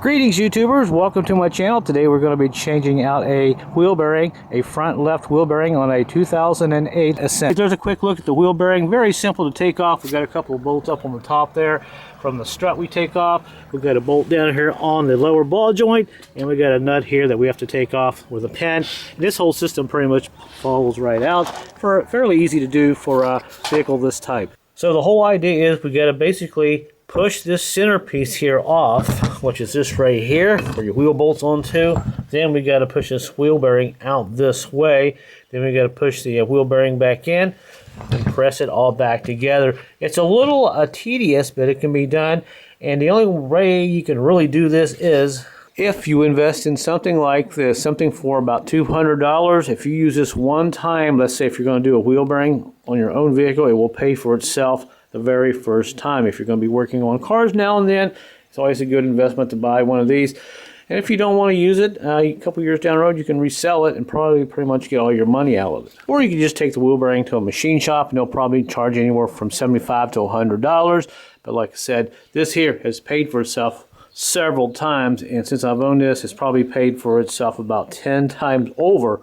Greetings YouTubers, welcome to my channel. Today we're going to be changing out a wheel bearing, a front left wheel bearing on a 2008 Ascent. There's a quick look at the wheel bearing, very simple to take off. We've got a couple of bolts up on the top there from the strut we take off. We've got a bolt down here on the lower ball joint, and we got a nut here that we have to take off with a pen. And this whole system pretty much falls right out, fairly easy to do for a vehicle this type. So the whole idea is we got to basically push this centerpiece here off, which is this right here, where your wheel bolts onto. Then we got to push this wheel bearing out this way. Then we got to push the wheel bearing back in and press it all back together. It's a little tedious, but it can be done. And the only way you can really do this is if you invest in something like this, something for about $200. If you use this one time, let's say if you're going to do a wheel bearing on your own vehicle, it will pay for itself the very first time. If you're going to be working on cars now and then, it's always a good investment to buy one of these. And if you don't want to use it, a couple years down the road, you can resell it and probably pretty much get all your money out of it. Or you can just take the wheel bearing to a machine shop and they'll probably charge anywhere from $75 to $100. But like I said, this here has paid for itself several times, and since I've owned this, it's probably paid for itself about 10 times over,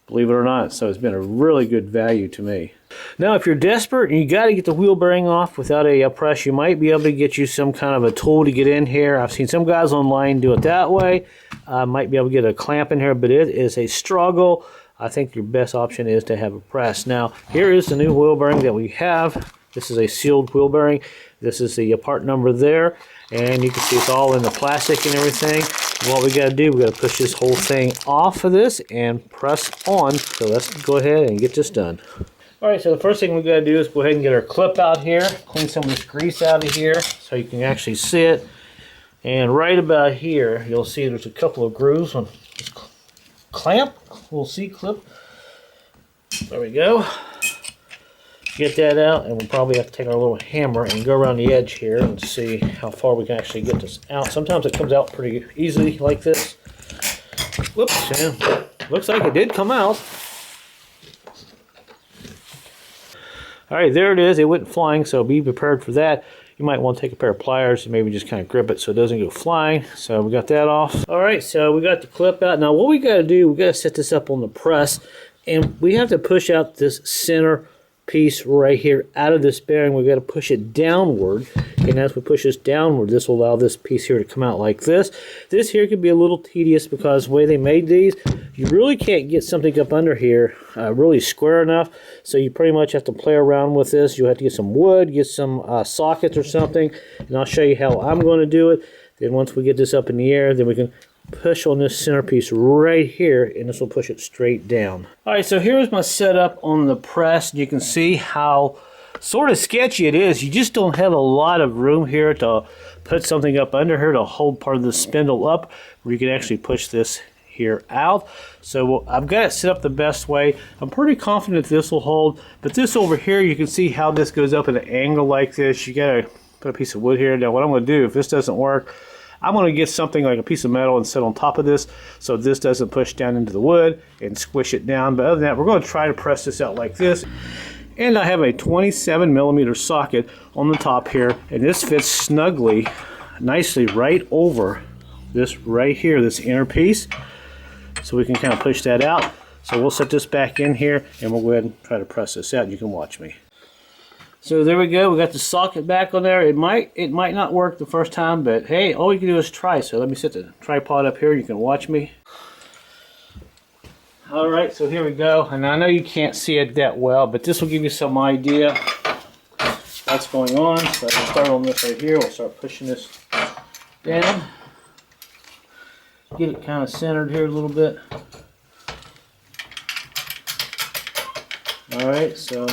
believe it or not. So it's been a really good value to me. Now if you're desperate and you got to get the wheel bearing off without a press, you might be able to get you some kind of a tool to get in here. I've seen some guys online do it that way. Might be able to get a clamp in here, but it is a struggle. I think your best option is to have a press. Now here is the new wheel bearing that we have. This is a sealed wheel bearing. This is the part number there, and you can see it's all in the plastic and everything. And what we got to do, we got to push this whole thing off of this and press on. So let's go ahead and get this done. Alright, so the first thing we got to do is go ahead and get our clip out here, clean some of this grease out of here so you can actually see it. And right about here, you'll see there's a couple of grooves on this clamp, little C-clip. There we go. Get that out, and we'll probably have to take our little hammer and go around the edge here and see how far we can actually get this out. Sometimes it comes out pretty easily like this. Whoops, and looks like it did come out. Alright, there it is. It went flying, so be prepared for that. You might want to take a pair of pliers and maybe just kind of grip it so it doesn't go flying. So we got that off. Alright, so we got the clip out. Now what we got to do, we got to set this up on the press, and we have to push out this center piece right here out of this bearing. We got to push it downward, and as we push this downward, this will allow this piece here to come out like this. This here could be a little tedious because the way they made these, you really can't get something up under here really square enough, so you pretty much have to play around with this. You have to get some wood, get some sockets or something, and I'll show you how I'm going to do it. Then once we get this up in the air, then we can push on this centerpiece right here, and this will push it straight down. Alright, so here's my setup on the press. You can see how sort of sketchy it is. You just don't have a lot of room here to put something up under here to hold part of the spindle up, where you can actually push this here out. So I've got it set up the best way. I'm pretty confident this will hold, but this over here, you can see how this goes up at an angle like this. You gotta put a piece of wood here. Now what I'm going to do, if this doesn't work, I'm going to get something like a piece of metal and sit on top of this so this doesn't push down into the wood and squish it down. But other than that, we're going to try to press this out like this. And I have a 27mm socket on the top here, and this fits snugly, nicely right over this right here, this inner piece. So we can kind of push that out. So we'll set this back in here, and we'll go ahead and try to press this out. You can watch me. So there we go. We got the socket back on there. It might not work the first time, but hey, all you can do is try. So let me set the tripod up here. You can watch me. All right, so here we go. And I know you can't see it that well, but this will give you some idea what's going on. So I can start on this right here. We'll start pushing this down. Get it kind of centered here a little bit. All right, so.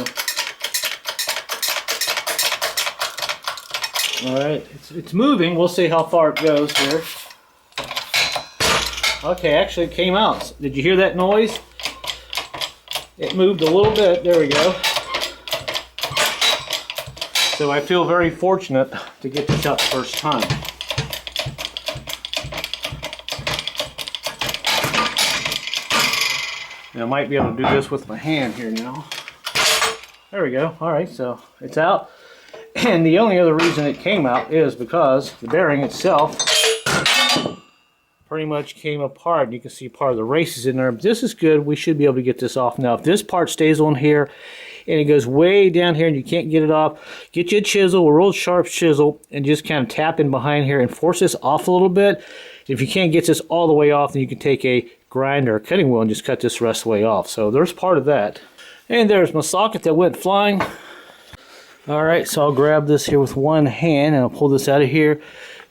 Alright, it's moving. We'll see how far it goes here. Okay, actually it came out. Did you hear that noise? It moved a little bit. There we go. So I feel very fortunate to get this out the first time. And I might be able to do this with my hand here now. There we go. Alright, so it's out. And the only other reason it came out is because the bearing itself pretty much came apart. You can see part of the races in there. But this is good. We should be able to get this off now. If this part stays on here and it goes way down here and you can't get it off, get you a chisel, a real sharp chisel, and just kind of tap in behind here and force this off a little bit. If you can't get this all the way off, then you can take a grinder or cutting wheel and just cut this rest of the way off. So there's part of that. And there's my socket that went flying. Alright, so I'll grab this here with one hand and I'll pull this out of here.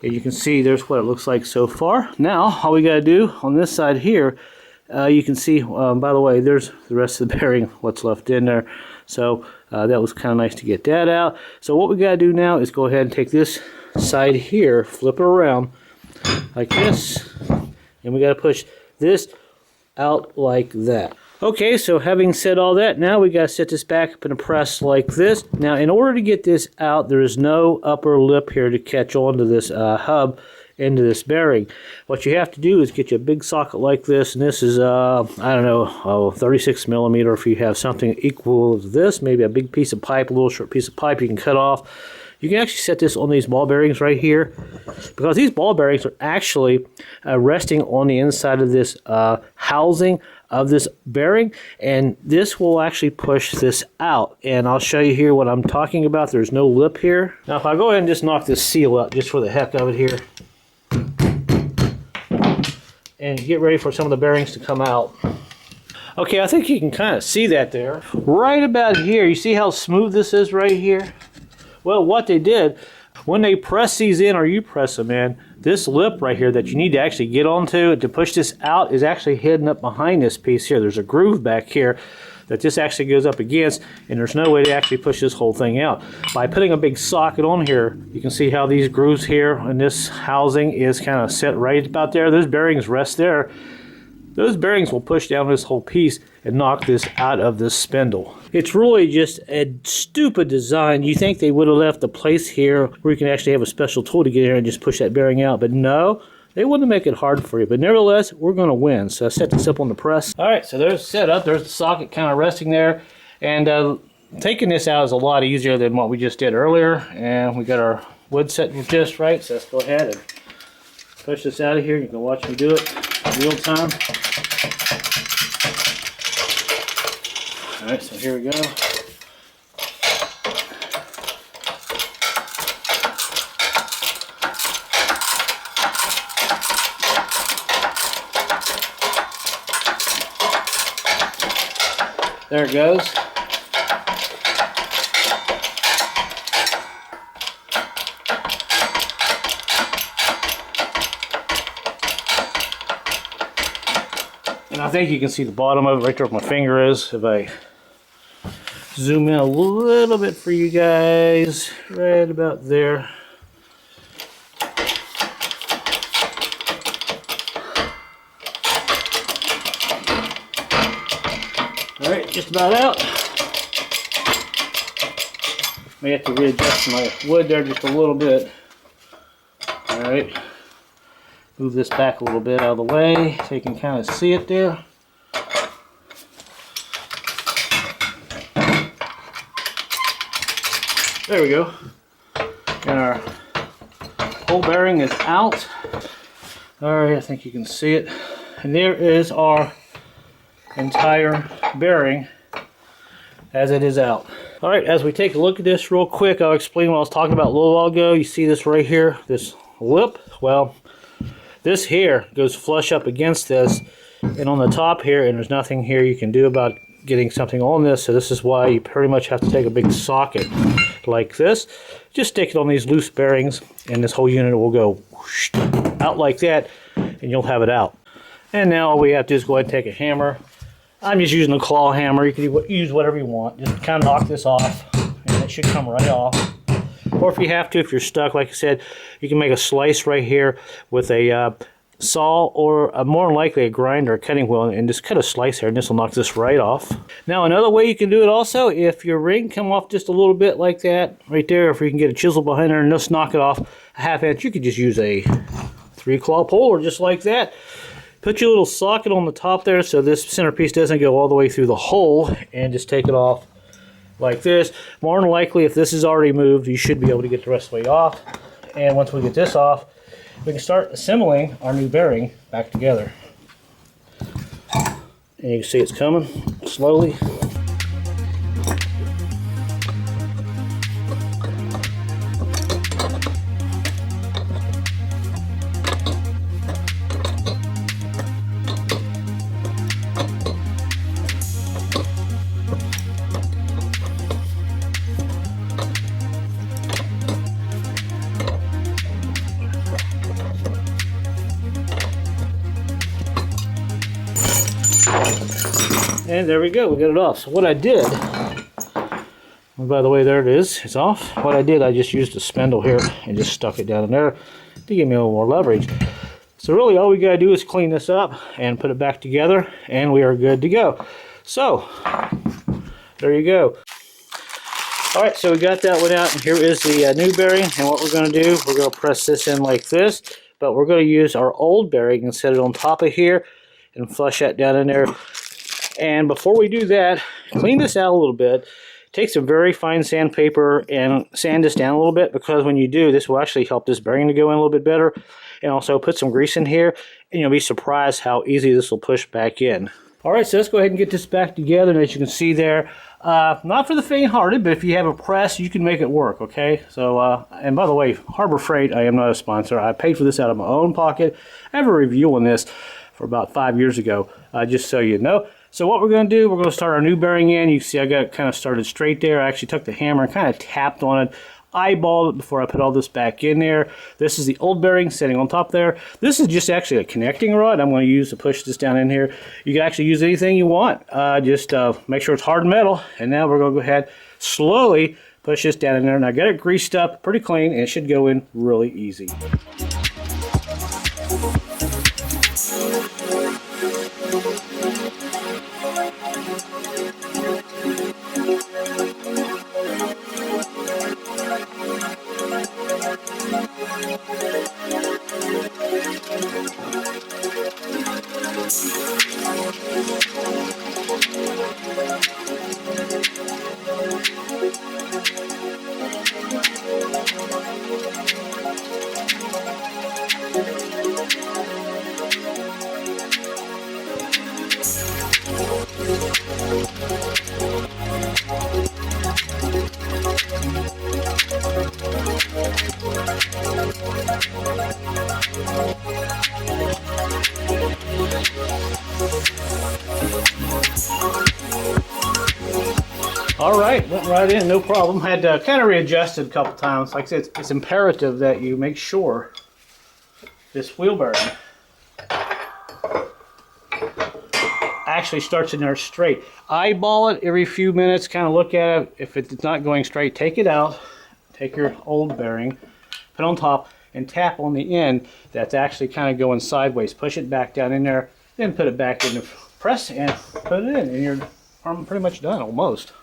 And you can see there's what it looks like so far. Now, all we got to do on this side here, you can see, by the way, there's the rest of the bearing, what's left in there. So that was kind of nice to get that out. So what we got to do now is go ahead and take this side here, flip it around like this, and we got to push this out like that. Okay, so having said all that, now we got to set this back up in a press like this. Now, in order to get this out, there is no upper lip here to catch onto this hub, into this bearing. What you have to do is get you a big socket like this, and this is, I don't know, 36 millimeter. If you have something equal to this, maybe a big piece of pipe, a little short piece of pipe you can cut off. You can actually set this on these ball bearings right here, because these ball bearings are actually resting on the inside of this housing of this bearing, and this will actually push this out. And I'll show you here what I'm talking about. There's no lip here. Now if I go ahead and just knock this seal up just for the heck of it here, and get ready for some of the bearings to come out. Okay, I think you can kind of see that there. Right about here, you see how smooth this is right here? Well, what they did, when they press these in, or you press them in, this lip right here that you need to actually get onto to push this out is actually hidden up behind this piece here. There's a groove back here that this actually goes up against, and there's no way to actually push this whole thing out. By putting a big socket on here, you can see how these grooves here in this housing is kind of set right about there. Those bearings rest there. Those bearings will push down this whole piece and knock this out of this spindle. It's really just a stupid design. You think they would have left a place here where you can actually have a special tool to get here and just push that bearing out, but no, they wouldn't make it hard for you. But nevertheless, we're going to win. So I set this up on the press. All right, so there's set up. There's the socket kind of resting there. And taking this out is a lot easier than what we just did earlier. And we got our wood set just right. So let's go ahead and push this out of here. You can watch me do it in real time. All right, so here we go. There it goes. And I think you can see the bottom of it right there where my finger is. If I zoom in a little bit for you guys, right about there. Alright, just about out. May have to readjust my wood there just a little bit. Alright. Move this back a little bit out of the way so you can kind of see it there. There we go. And our whole bearing is out. Alright, I think you can see it. And there is our entire bearing as it is out. Alright, as we take a look at this real quick, I'll explain what I was talking about a little while ago. You see this right here, this lip? Well, this here goes flush up against this, and on the top here, and there's nothing here you can do about getting something on this, so this is why you pretty much have to take a big socket like this. Just stick it on these loose bearings, and this whole unit will go whoosh, out like that, and you'll have it out. And now all we have to do is go ahead and take a hammer. I'm just using a claw hammer. You can use whatever you want. Just kind of knock this off, and it should come right off. Or if you have to, if you're stuck, like I said, you can make a slice right here with a saw, or more than likely a grinder, a cutting wheel, and just cut a slice here, and this will knock this right off. Now another way you can do it also, if your ring come off just a little bit like that right there, if you can get a chisel behind there and just knock it off a half inch, you could just use a 3-claw puller just like that. Put your little socket on the top there so this centerpiece doesn't go all the way through the hole, and just take it off like this. More than likely, if this is already moved, you should be able to get the rest of the way off. And once we get this off, we can start assembling our new bearing back together. And you can see it's coming slowly. And there we go, we got it off. So what I did, and by the way, there it is, it's off. What I did, I just used a spindle here and just stuck it down in there to give me a little more leverage. So really all we gotta do is clean this up and put it back together, and we are good to go. So, there you go. Alright, so we got that one out, and here is the new bearing, and what we're gonna do, we're gonna press this in like this, but we're gonna use our old bearing and set it on top of here and flush that down in there. And before we do that, clean this out a little bit. Take some very fine sandpaper and sand this down a little bit, because when you do, this will actually help this bearing to go in a little bit better. And also put some grease in here, and you'll be surprised how easy this will push back in. Alright, so let's go ahead and get this back together. And as you can see there, not for the faint-hearted, but if you have a press, you can make it work, okay? So, and by the way, Harbor Freight, I am not a sponsor. I paid for this out of my own pocket. I have a review on this for about 5 years ago, just so you know. So what we're going to do, we're going to start our new bearing in. You can see I got it kind of started straight there. I actually took the hammer and kind of tapped on it, eyeballed it before I put all this back in there. This is the old bearing sitting on top there. This is just actually a connecting rod I'm going to use to push this down in here. You can actually use anything you want. Just make sure it's hard metal. And now we're going to go ahead, slowly push this down in there. And I got it greased up pretty clean, and it should go in really easy. All right, went right in, no problem. Had to kind of readjust it a couple times. Like I said, it's imperative that you make sure this wheel bearing actually starts in there straight. Eyeball it every few minutes, kind of look at it. If it's not going straight, take it out. Take your old bearing, put it on top, and tap on the end that's actually kind of going sideways. Push it back down in there, then put it back in the press and put it in, and you're pretty much done, almost.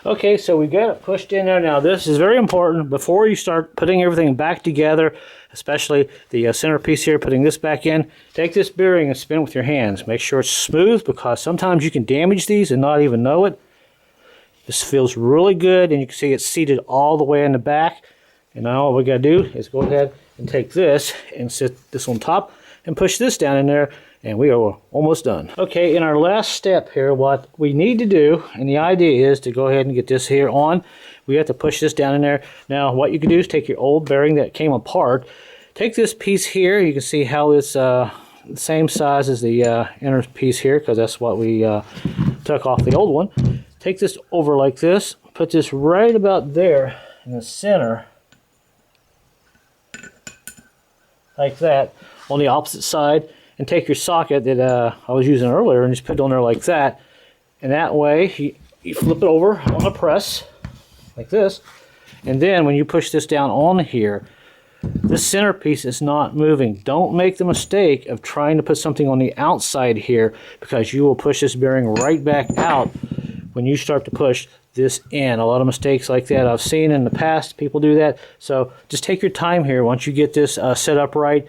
Okay, so we got it pushed in there. Now this is very important. Before you start putting everything back together, especially the center piece here, putting this back in, take this bearing and spin it with your hands. Make sure it's smooth, because sometimes you can damage these and not even know it. This feels really good, and you can see it's seated all the way in the back. And now all we got to do is go ahead and take this and sit this on top and push this down in there, and we are almost done. Okay, in our last step here, what we need to do, and the idea is to go ahead and get this here on. We have to push this down in there. Now what you can do is take your old bearing that came apart, take this piece here. You can see how it's the same size as the inner piece here, because that's what we took off the old one. Take this over like this, put this right about there in the center, like that, on the opposite side, and take your socket that I was using earlier and just put it on there like that. And that way, you flip it over on the press, like this, and then when you push this down on here, this centerpiece is not moving. Don't make the mistake of trying to put something on the outside here, because you will push this bearing right back out when you start to push this in. A lot of mistakes like that I've seen in the past. People do that. So just take your time here. Once you get this set up right,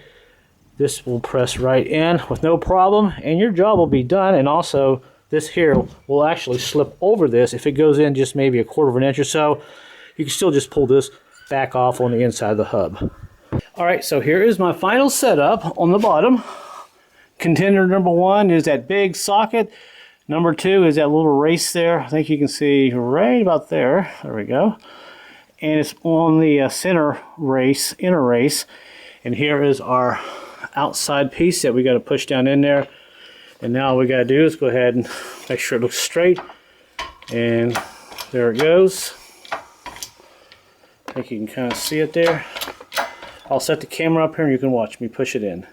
this will press right in with no problem, and your job will be done. And also, this here will actually slip over this. If it goes in just maybe 1/4 of an inch or so, you can still just pull this back off on the inside of the hub. All right, so here is my final setup on the bottom. Contender number 1 is that big socket. Number 2 is that little race there. I think you can see right about there. There we go. And it's on the center race, inner race. And here is our outside piece that we got to push down in there. And now all we got to do is go ahead and make sure it looks straight. And there it goes. I think you can kind of see it there. I'll set the camera up here and you can watch me push it in.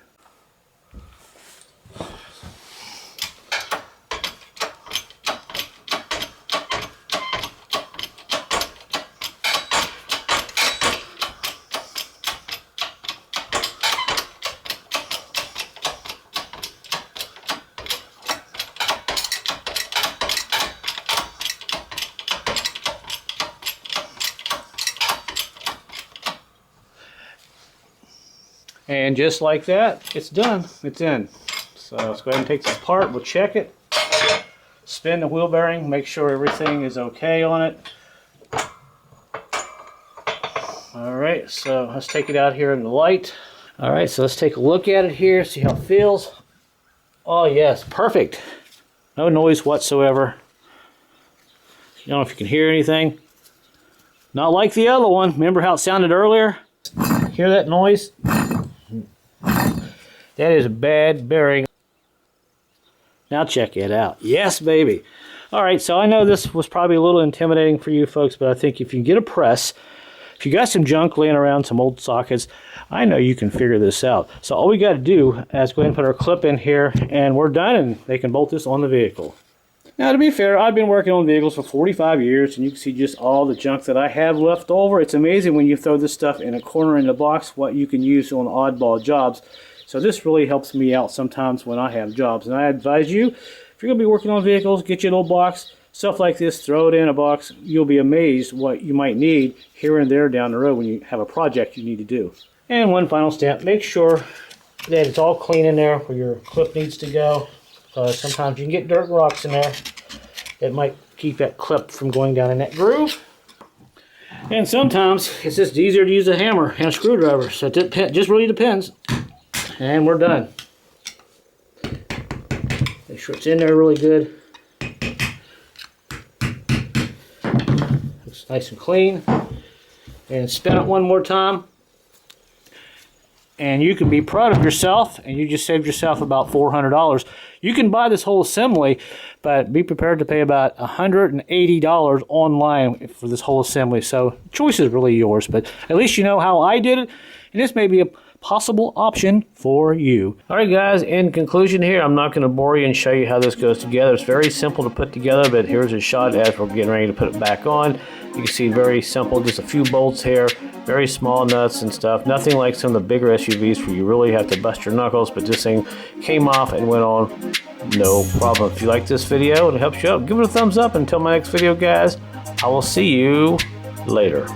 And just like that, it's done. It's in. So let's go ahead and take this apart. We'll check it. Spin the wheel bearing. Make sure everything is okay on it. Alright, so let's take it out here in the light. Alright, so let's take a look at it here, see how it feels. Oh yes, perfect. No noise whatsoever. I don't know if you can hear anything. Not like the other one. Remember how it sounded earlier? Hear that noise? That is a bad bearing. Now check it out. Yes, baby. All right, so I know this was probably a little intimidating for you folks, but I think if you get a press, if you got some junk laying around, some old sockets, I know you can figure this out. So all we got to do is go ahead and put our clip in here, and we're done, and they can bolt this on the vehicle. Now, to be fair, I've been working on vehicles for 45 years, and you can see just all the junk that I have left over. It's amazing when you throw this stuff in a corner in the box, what you can use on oddball jobs. So this really helps me out sometimes when I have jobs. And I advise you, if you're going to be working on vehicles, get you a little box, stuff like this, throw it in a box. You'll be amazed what you might need here and there down the road when you have a project you need to do. And one final step, make sure that it's all clean in there where your clip needs to go. Sometimes you can get dirt and rocks in there. It might keep that clip from going down in that groove. And sometimes it's just easier to use a hammer and a screwdriver. So it just really depends. And we're done. Make sure it's in there really good. Looks nice and clean. And spin it one more time. And you can be proud of yourself, and you just saved yourself about $400. You can buy this whole assembly, but be prepared to pay about $180 online for this whole assembly. So the choice is really yours, but at least you know how I did it, and this may be a possible option for you. Alright guys, in conclusion here, I'm not going to bore you and show you how this goes together. It's very simple to put together, but here's a shot as we're getting ready to put it back on. You can see very simple, just a few bolts here, very small nuts and stuff. Nothing like some of the bigger SUVs where you really have to bust your knuckles, but this thing came off and went on no problem. If you like this video and it helps you out, give it a thumbs up. Until my next video guys, I will see you later.